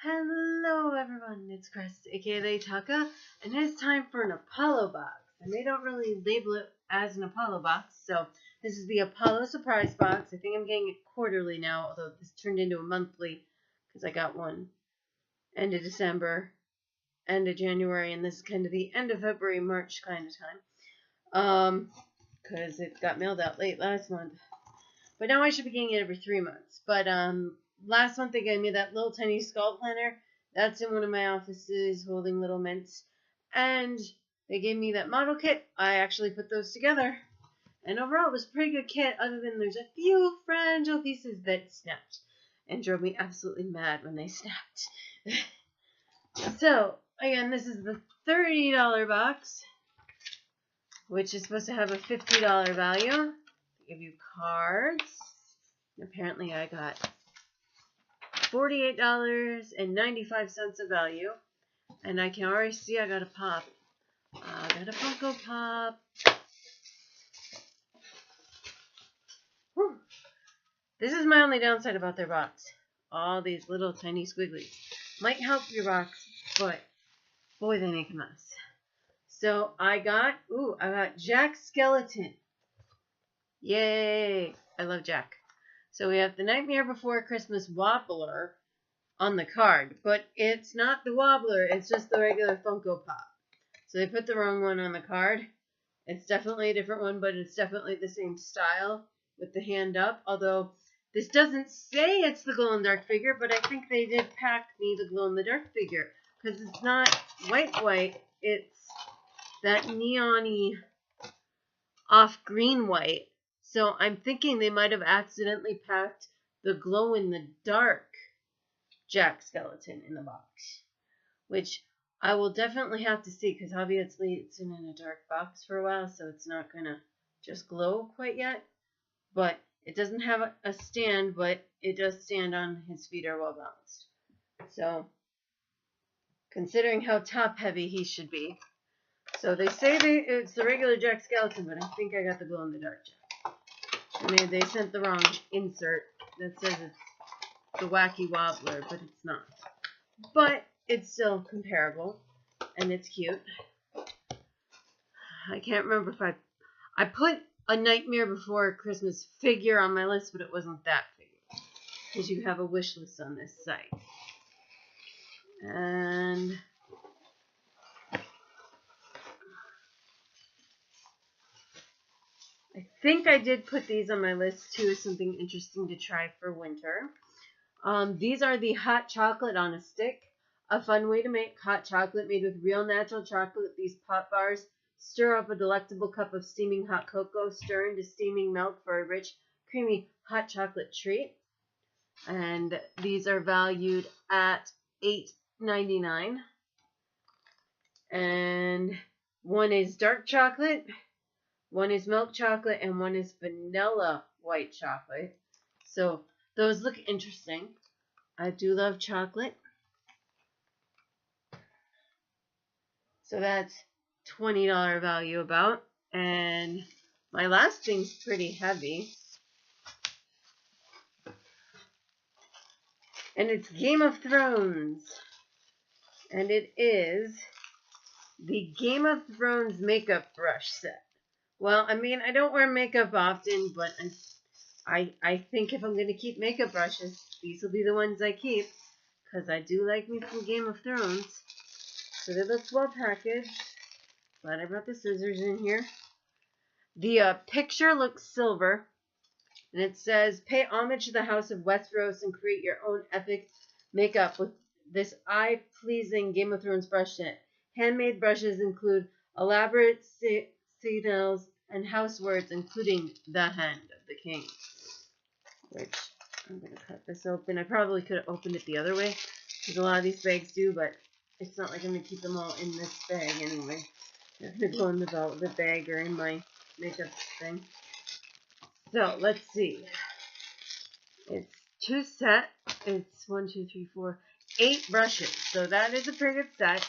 Hello everyone, it's Chris, aka Taka, and it's time for an Apollo box. And they don't really label it as an Apollo box, so this is the Apollo surprise box. I think I'm getting it quarterly now, although this turned into a monthly because I got one end of December, end of January, and this is kind of the end of February, March kind of time. Because it got mailed out late last month. But now I should be getting it every 3 months. But last month they gave me that little tiny skull planner. That's in one of my offices holding little mints. And they gave me that model kit. I actually put those together. And overall it was a pretty good kit, other than there's a few fragile pieces that snapped. And drove me absolutely mad when they snapped. So, again, this is the $30 box, which is supposed to have a $50 value. They give you cards. Apparently I got $48.95 of value. And I can already see I got a pop. I got a Funko Pop. Whew. This is my only downside about their box. All these little tiny squigglies. Might help your box, but boy, they make a mess. So I got Jack Skellington. Yay! I love Jack. So we have the Nightmare Before Xmas Wobbler on the card, but it's not the Wobbler, it's just the regular Funko Pop. So they put the wrong one on the card. It's definitely a different one, but it's definitely the same style with the hand up, although this doesn't say it's the glow-in-the-dark figure, but I think they did pack me the glow-in-the-dark figure, because it's not white, it's that neon-y off-green white. So I'm thinking they might have accidentally packed the glow-in-the-dark Jack Skellington in the box, which I will definitely have to see, because obviously it's in a dark box for a while, so it's not going to just glow quite yet. But it doesn't have a stand, but it does stand on his feet are well balanced. So, considering how top heavy he should be. So they say it's the regular Jack Skellington, but I think I got the glow-in-the-dark Jack. I mean, they sent the wrong insert that says it's the Wacky Wobbler, but it's not. But it's still comparable, and it's cute. I can't remember if I put a Nightmare Before Xmas figure on my list, but it wasn't that figure, because you have a wish list on this site. And I think I did put these on my list too, as something interesting to try for winter. These are the hot chocolate on a stick. A fun way to make hot chocolate made with real natural chocolate. These pop bars stir up a delectable cup of steaming hot cocoa, stir into steaming milk for a rich, creamy hot chocolate treat. And these are valued at $8.99. And one is dark chocolate, one is milk chocolate, and one is vanilla white chocolate. So those look interesting. I do love chocolate. So that's $20 value about. And my last thing's pretty heavy. And it's Game of Thrones. And it is the Game of Thrones makeup brush set. Well, I mean, I don't wear makeup often, but I think if I'm going to keep makeup brushes, these will be the ones I keep, because I do like me some Game of Thrones. So they look well packaged. Glad I brought the scissors in here. The picture looks silver, and it says, pay homage to the House of Westeros and create your own epic makeup with this eye-pleasing Game of Thrones brush set. Handmade brushes include elaborate signals and house words, including the hand of the king. Which, I'm going to cut this open. I probably could have opened it the other way, because a lot of these bags do, but it's not like I'm going to keep them all in this bag anyway. They're going to go in the velvet bag or in my makeup thing. So, let's see. It's two sets. It's 8 brushes. So that is a pretty good set.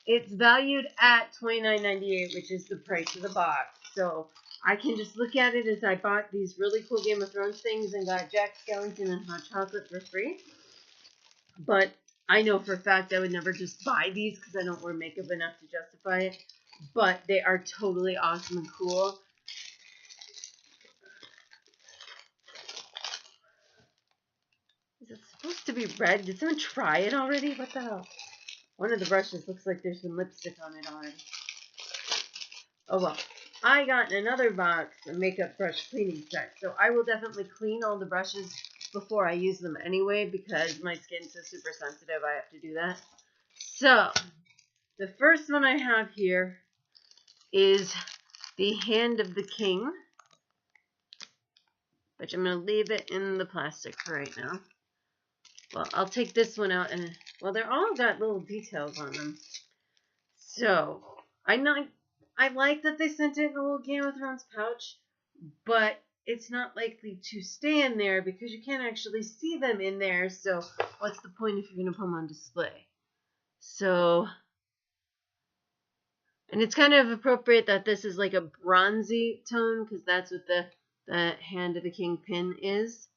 It's valued at $29.98, which is the price of the box. So I can just look at it as I bought these really cool Game of Thrones things and got Jack Skellington and hot chocolate for free. But I know for a fact I would never just buy these because I don't wear makeup enough to justify it. But they are totally awesome and cool. Is it supposed to be red? Did someone try it already? What the hell? One of the brushes looks like there's some lipstick on it already. Oh well. I got in another box a makeup brush cleaning set. So I will definitely clean all the brushes before I use them anyway because my skin's so super sensitive I have to do that. So, the first one I have here is the Hand of the King, which I'm going to leave it in the plastic for right now. Well, I'll take this one out and, well, they're all got little details on them. So, I like that they sent it in a little Game of Thrones pouch, but it's not likely to stay in there because you can't actually see them in there. So, what's the point if you're going to put them on display? So, and it's kind of appropriate that this is like a bronzy tone because that's what the Hand of the King pin is.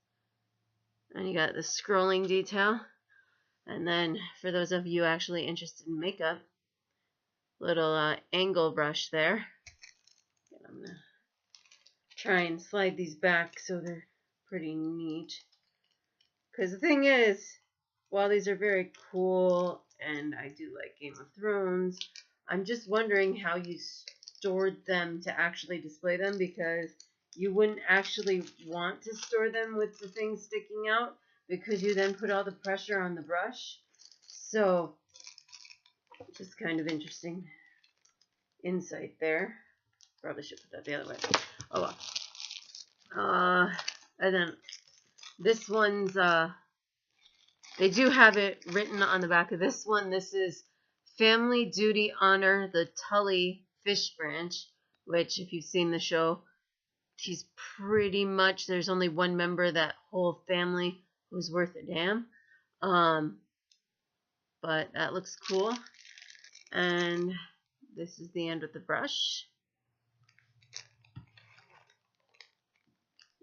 And you got the scrolling detail. And then for those of you actually interested in makeup, little angle brush there. And I'm going to try and slide these back so they're pretty neat. Because the thing is, while these are very cool and I do like Game of Thrones, I'm just wondering how you stored them to actually display them because you wouldn't actually want to store them with the thing sticking out because you then put all the pressure on the brush. So, just kind of interesting insight there. Probably should put that the other way. Oh well. And then this one's, they do have it written on the back of this one. This is Family Duty Honor the Tully Fish Branch, which if you've seen the show, he's pretty much, there's only one member of that whole family who's worth a damn. But that looks cool. And this is the end of the brush.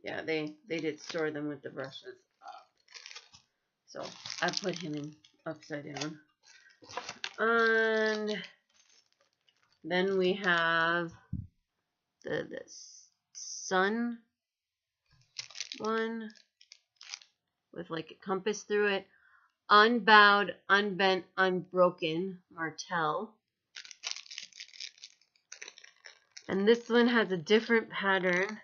Yeah, they did store them with the brushes up. So I put him in upside down. And then we have the sun one with like a compass through it. Unbowed, unbent, unbroken Martell. And this one has a different pattern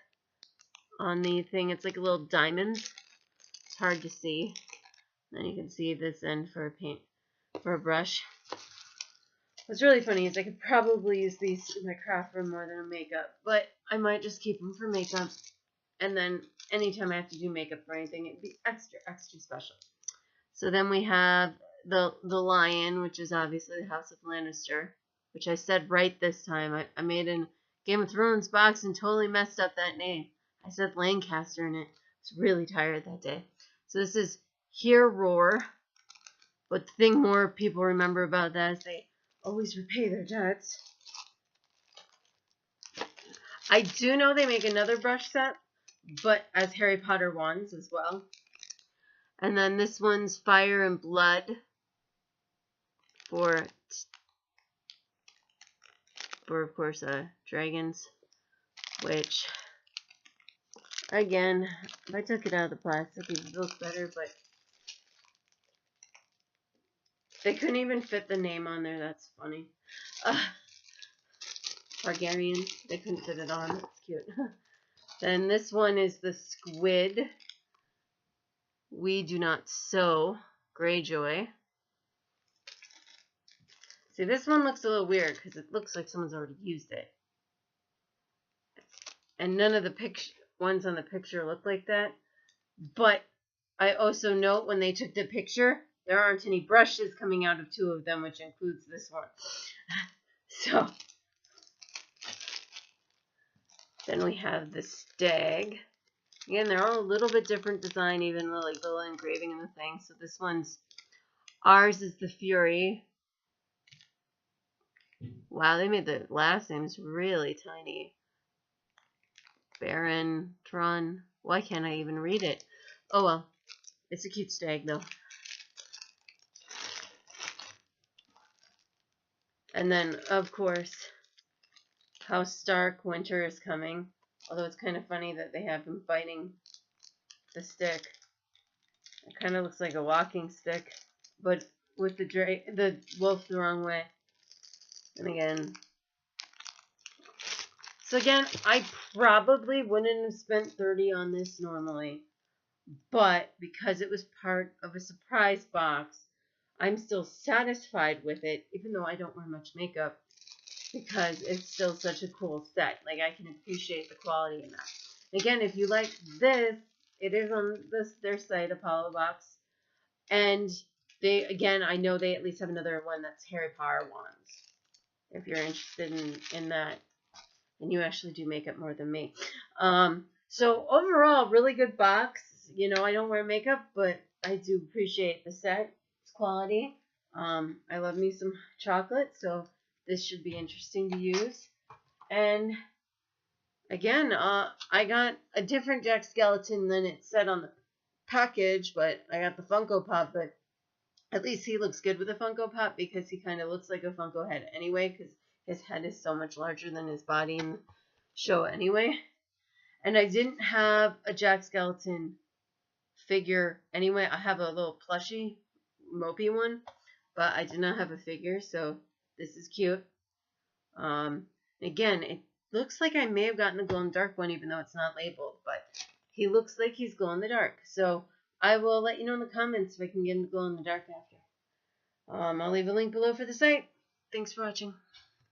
on the thing. It's like a little diamond. It's hard to see. Then you can see this end for a brush. What's really funny is I could probably use these in my craft room more than a makeup, but I might just keep them for makeup. And then anytime I have to do makeup for anything, it'd be extra, extra special. So then we have the lion, which is obviously the House of Lannister, which I said right this time. I made a Game of Thrones box and totally messed up that name. I said Lancaster in it. I was really tired that day. So this is Hear Roar. But the thing more people remember about that is they always repay their debts. I do know they make another brush set, but as Harry Potter ones as well. And then this one's Fire and Blood for of course, dragons, which, again, if I took it out of the plastic, it would look better, but they couldn't even fit the name on there. That's funny. Targaryen, they couldn't fit it on. That's cute. Then this one is the Squid. We Do Not Sow Greyjoy. See, this one looks a little weird because it looks like someone's already used it. And none of the ones on the picture look like that. But I also note when they took the picture, there aren't any brushes coming out of two of them, which includes this one. So, then we have the Stag. Again, they're all a little bit different design, even though like the little engraving and the thing. So this one's, ours is the Fury. Wow, they made the last names really tiny. Baron Tron. Why can't I even read it? Oh well. It's a cute stag though. And then, of course, how stark winter is coming. Although it's kind of funny that they have him fighting the stick. It kind of looks like a walking stick, but with the wolf the wrong way. And again, so again, I probably wouldn't have spent 30 on this normally, but because it was part of a surprise box, I'm still satisfied with it, even though I don't wear much makeup, because it's still such a cool set. Like, I can appreciate the quality in that. Again, if you like this, it is on their site, Apollo Box. And they, again, I know they at least have another one that's Harry Potter wands. If you're interested in that, and you actually do makeup more than me. So overall, really good box. You know, I don't wear makeup, but I do appreciate the set. It's quality. I love me some chocolate, so this should be interesting to use. And again, I got a different Jack Skellington than it said on the package, but I got the Funko Pop, but at least he looks good with a Funko Pop because he kind of looks like a Funko head anyway, because his head is so much larger than his body in the show anyway. And I didn't have a Jack Skellington figure anyway. I have a little plushie, mopey one, but I did not have a figure, so this is cute. Again, it looks like I may have gotten the glow-in-the-dark one, even though it's not labeled, but he looks like he's glow-in-the-dark. So I will let you know in the comments if I can get him to glow-in-the-dark after. I'll leave a link below for the site. Thanks for watching.